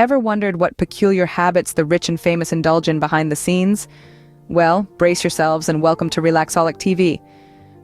Ever wondered what peculiar habits the rich and famous indulge in behind the scenes? Well, brace yourselves and welcome to Relaxolic TV.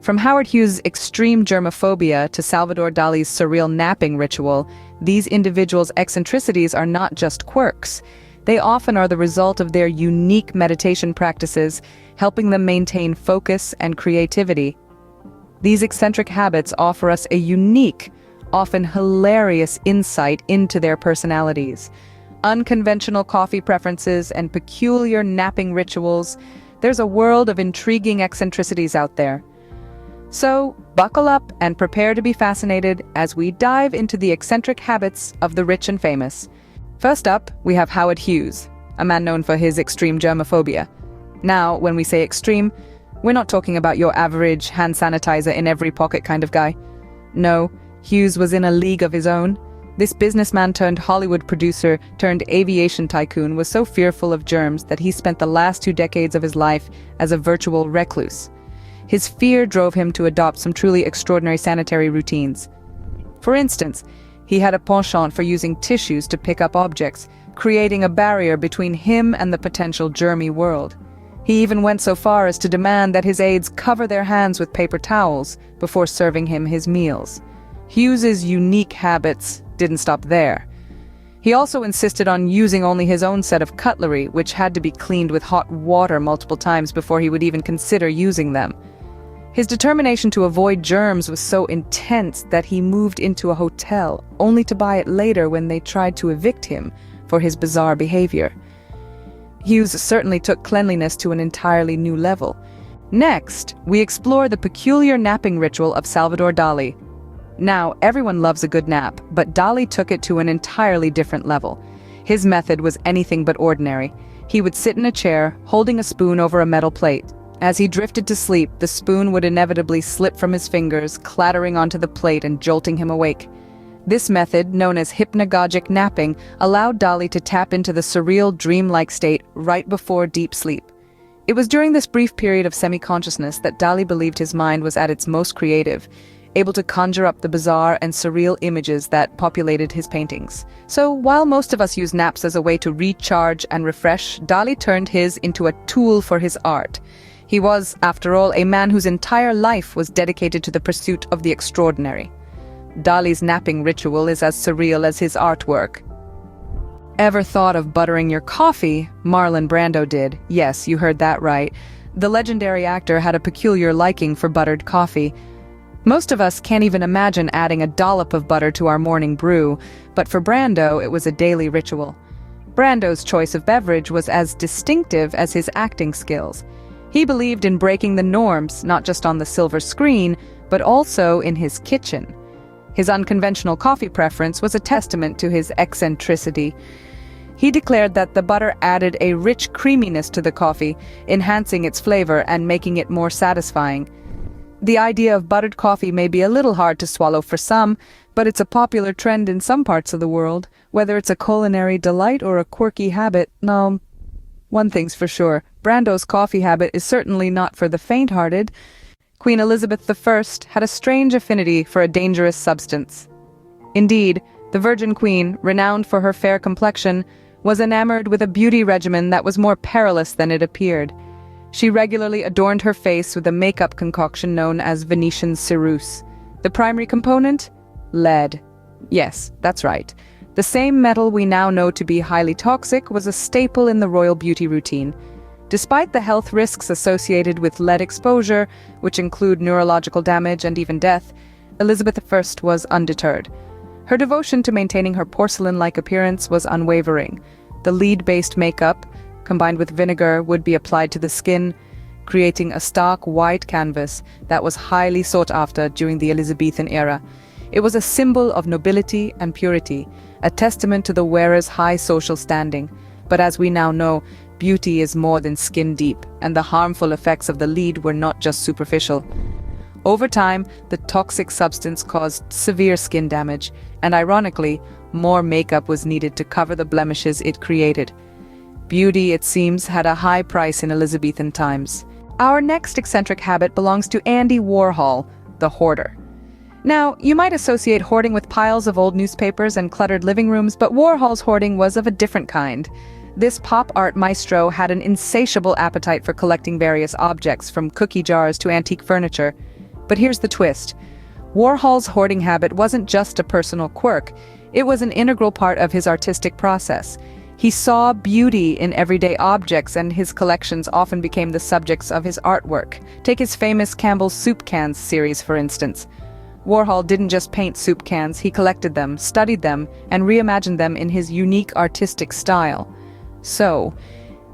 From Howard Hughes' extreme germophobia to Salvador Dali's surreal napping ritual, these individuals' eccentricities are not just quirks. They often are the result of their unique meditation practices, helping them maintain focus and creativity. These eccentric habits offer us a unique, often hilarious insight into their personalities. Unconventional coffee preferences and peculiar napping rituals. There's a world of intriguing eccentricities out there. So, buckle up and prepare to be fascinated as we dive into the eccentric habits of the rich and famous. First up, we have Howard Hughes, a man known for his extreme germophobia. Now, when we say extreme, we're not talking about your average hand sanitizer in every pocket kind of guy. No, Hughes was in a league of his own. This businessman turned Hollywood producer turned aviation tycoon was so fearful of germs that he spent the last 2 decades of his life as a virtual recluse. His fear drove him to adopt some truly extraordinary sanitary routines. For instance, he had a penchant for using tissues to pick up objects, creating a barrier between him and the potential germy world. He even went so far as to demand that his aides cover their hands with paper towels before serving him his meals. Hughes's unique habits didn't stop there. He also insisted on using only his own set of cutlery, which had to be cleaned with hot water multiple times before he would even consider using them. His determination to avoid germs was so intense that he moved into a hotel, only to buy it later when they tried to evict him for his bizarre behavior. Hughes certainly took cleanliness to an entirely new level. Next, we explore the peculiar napping ritual of Salvador Dali. Now, everyone loves a good nap, but Dali took it to an entirely different level. His method was anything but ordinary. He would sit in a chair, holding a spoon over a metal plate. As he drifted to sleep, the spoon would inevitably slip from his fingers, clattering onto the plate and jolting him awake. This method, known as hypnagogic napping, allowed Dali to tap into the surreal, dreamlike state right before deep sleep. It was during this brief period of semi-consciousness that Dali believed his mind was at its most creative, able to conjure up the bizarre and surreal images that populated his paintings. So, while most of us use naps as a way to recharge and refresh, Dali turned his into a tool for his art. He was, after all, a man whose entire life was dedicated to the pursuit of the extraordinary. Dali's napping ritual is as surreal as his artwork. Ever thought of buttering your coffee? Marlon Brando did. Yes, you heard that right. The legendary actor had a peculiar liking for buttered coffee. Most of us can't even imagine adding a dollop of butter to our morning brew, but for Brando, it was a daily ritual. Brando's choice of beverage was as distinctive as his acting skills. He believed in breaking the norms, not just on the silver screen, but also in his kitchen. His unconventional coffee preference was a testament to his eccentricity. He declared that the butter added a rich creaminess to the coffee, enhancing its flavor and making it more satisfying. The idea of buttered coffee may be a little hard to swallow for some, but it's a popular trend in some parts of the world. Whether it's a culinary delight or a quirky habit, no, one thing's for sure, Brando's coffee habit is certainly not for the faint-hearted. Queen Elizabeth I had a strange affinity for a dangerous substance. Indeed, the Virgin Queen, renowned for her fair complexion, was enamored with a beauty regimen that was more perilous than it appeared. She regularly adorned her face with a makeup concoction known as Venetian ceruse. The primary component? Lead. Yes, that's right. The same metal we now know to be highly toxic was a staple in the royal beauty routine. Despite the health risks associated with lead exposure, which include neurological damage and even death, Elizabeth I was undeterred. Her devotion to maintaining her porcelain-like appearance was unwavering. The lead-based makeup, combined with vinegar, would be applied to the skin, creating a stark white canvas that was highly sought after during the Elizabethan era. It was a symbol of nobility and purity, a testament to the wearer's high social standing. But as we now know, beauty is more than skin deep, and the harmful effects of the lead were not just superficial. Over time, the toxic substance caused severe skin damage, and ironically, more makeup was needed to cover the blemishes it created. Beauty, it seems, had a high price in Elizabethan times. Our next eccentric habit belongs to Andy Warhol, the hoarder. Now, you might associate hoarding with piles of old newspapers and cluttered living rooms, but Warhol's hoarding was of a different kind. This pop art maestro had an insatiable appetite for collecting various objects, from cookie jars to antique furniture. But here's the twist. Warhol's hoarding habit wasn't just a personal quirk, it was an integral part of his artistic process. He saw beauty in everyday objects, and his collections often became the subjects of his artwork. Take his famous Campbell's soup cans series, for instance. Warhol didn't just paint soup cans, he collected them, studied them, and reimagined them in his unique artistic style. So,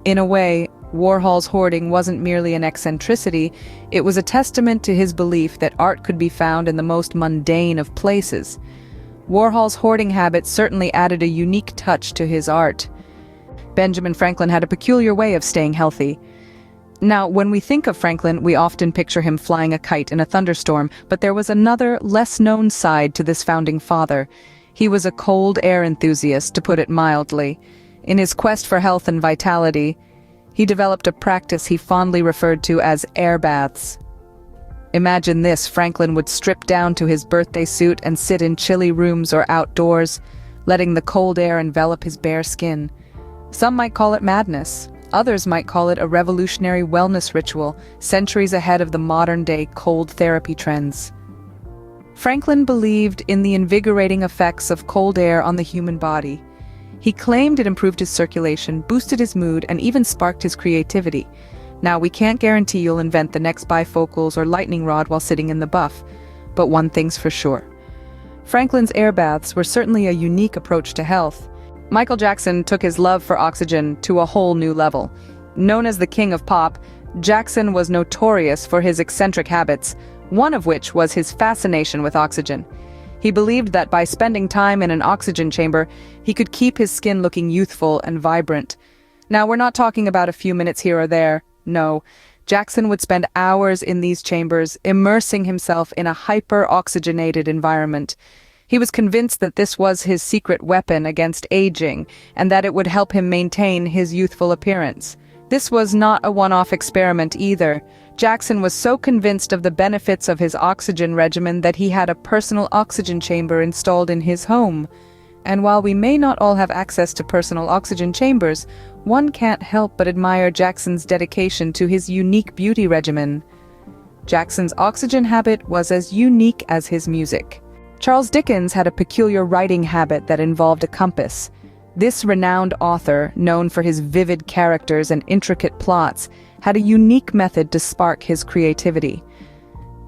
in a way, Warhol's hoarding wasn't merely an eccentricity, it was a testament to his belief that art could be found in the most mundane of places. Warhol's hoarding habit certainly added a unique touch to his art. Benjamin Franklin had a peculiar way of staying healthy. Now, when we think of Franklin, we often picture him flying a kite in a thunderstorm, but there was another, less-known side to this founding father. He was a cold air enthusiast, to put it mildly. In his quest for health and vitality, he developed a practice he fondly referred to as air baths. Imagine this: Franklin would strip down to his birthday suit and sit in chilly rooms or outdoors, letting the cold air envelop his bare skin. Some might call it madness. Others might call it a revolutionary wellness ritual, centuries ahead of the modern-day cold therapy trends. Franklin believed in the invigorating effects of cold air on the human body. He claimed it improved his circulation, boosted his mood, and even sparked his creativity. Now, we can't guarantee you'll invent the next bifocals or lightning rod while sitting in the buff, but one thing's for sure. Franklin's air baths were certainly a unique approach to health. Michael Jackson took his love for oxygen to a whole new level. Known as the king of pop, Jackson was notorious for his eccentric habits, one of which was his fascination with oxygen. He believed that by spending time in an oxygen chamber, he could keep his skin looking youthful and vibrant. Now, we're not talking about a few minutes here or there. No, Jackson would spend hours in these chambers, immersing himself in a hyper-oxygenated environment. He was convinced that this was his secret weapon against aging, and that it would help him maintain his youthful appearance. This was not a one-off experiment either. Jackson was so convinced of the benefits of his oxygen regimen that he had a personal oxygen chamber installed in his home. And while we may not all have access to personal oxygen chambers, one can't help but admire Jackson's dedication to his unique beauty regimen. Jackson's oxygen habit was as unique as his music. Charles Dickens had a peculiar writing habit that involved a compass. This renowned author, known for his vivid characters and intricate plots, had a unique method to spark his creativity.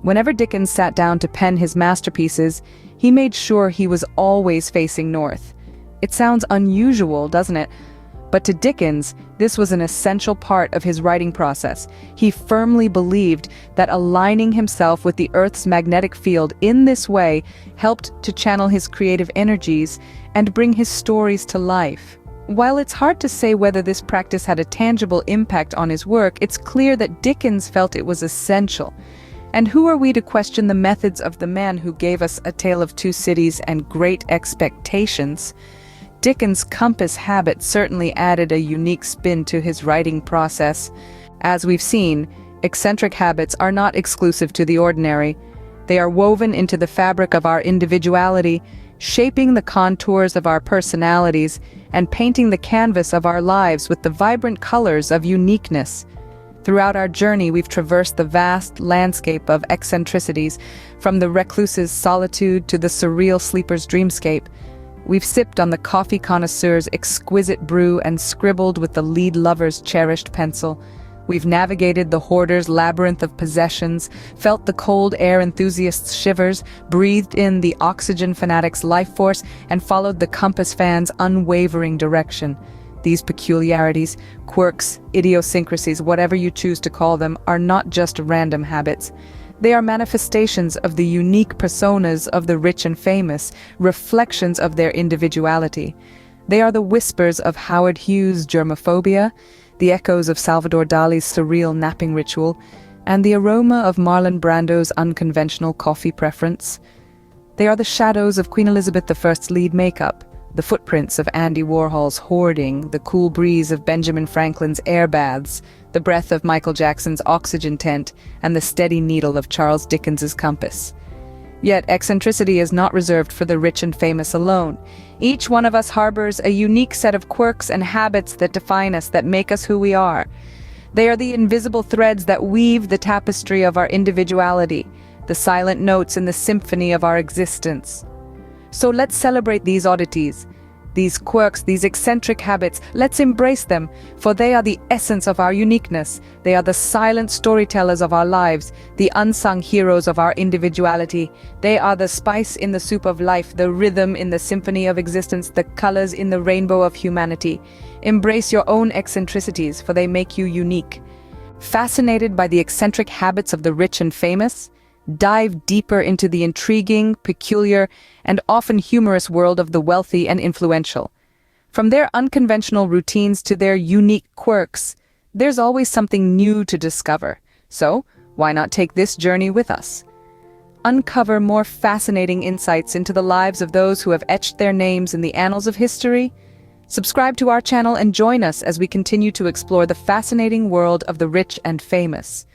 Whenever Dickens sat down to pen his masterpieces, he made sure he was always facing north. It sounds unusual, doesn't it? But to Dickens, this was an essential part of his writing process. He firmly believed that aligning himself with the Earth's magnetic field in this way helped to channel his creative energies and bring his stories to life. While it's hard to say whether this practice had a tangible impact on his work, it's clear that Dickens felt it was essential. And who are we to question the methods of the man who gave us A Tale of Two Cities and Great Expectations? Dickens' compass habit certainly added a unique spin to his writing process. As we've seen, eccentric habits are not exclusive to the ordinary. They are woven into the fabric of our individuality, shaping the contours of our personalities and painting the canvas of our lives with the vibrant colors of uniqueness. Throughout our journey, we've traversed the vast landscape of eccentricities, from the recluse's solitude to the surreal sleeper's dreamscape. We've sipped on the coffee connoisseur's exquisite brew and scribbled with the lead lover's cherished pencil. We've navigated the hoarder's labyrinth of possessions, felt the cold air enthusiast's shivers, breathed in the oxygen fanatic's life force, and followed the compass fan's unwavering direction. These peculiarities, quirks, idiosyncrasies, whatever you choose to call them, are not just random habits. They are manifestations of the unique personas of the rich and famous, reflections of their individuality. They are the whispers of Howard Hughes' germophobia, the echoes of Salvador Dali's surreal napping ritual, and the aroma of Marlon Brando's unconventional coffee preference. They are the shadows of Queen Elizabeth I's lead makeup, the footprints of Andy Warhol's hoarding, the cool breeze of Benjamin Franklin's air baths, the breath of Michael Jackson's oxygen tent, and the steady needle of Charles Dickens's compass. Yet eccentricity is not reserved for the rich and famous alone. Each one of us harbors a unique set of quirks and habits that define us, that make us who we are. They are the invisible threads that weave the tapestry of our individuality, the silent notes in the symphony of our existence. So let's celebrate these oddities, these quirks, these eccentric habits. Let's embrace them, for they are the essence of our uniqueness. They are the silent storytellers of our lives, the unsung heroes of our individuality. They are the spice in the soup of life, the rhythm in the symphony of existence, the colors in the rainbow of humanity. Embrace your own eccentricities, for they make you unique. Fascinated by the eccentric habits of the rich and famous? Dive deeper into the intriguing, peculiar, and often humorous world of the wealthy and influential. From their unconventional routines to their unique quirks, there's always something new to discover. So, why not take this journey with us? Uncover more fascinating insights into the lives of those who have etched their names in the annals of history. Subscribe to our channel and join us as we continue to explore the fascinating world of the rich and famous.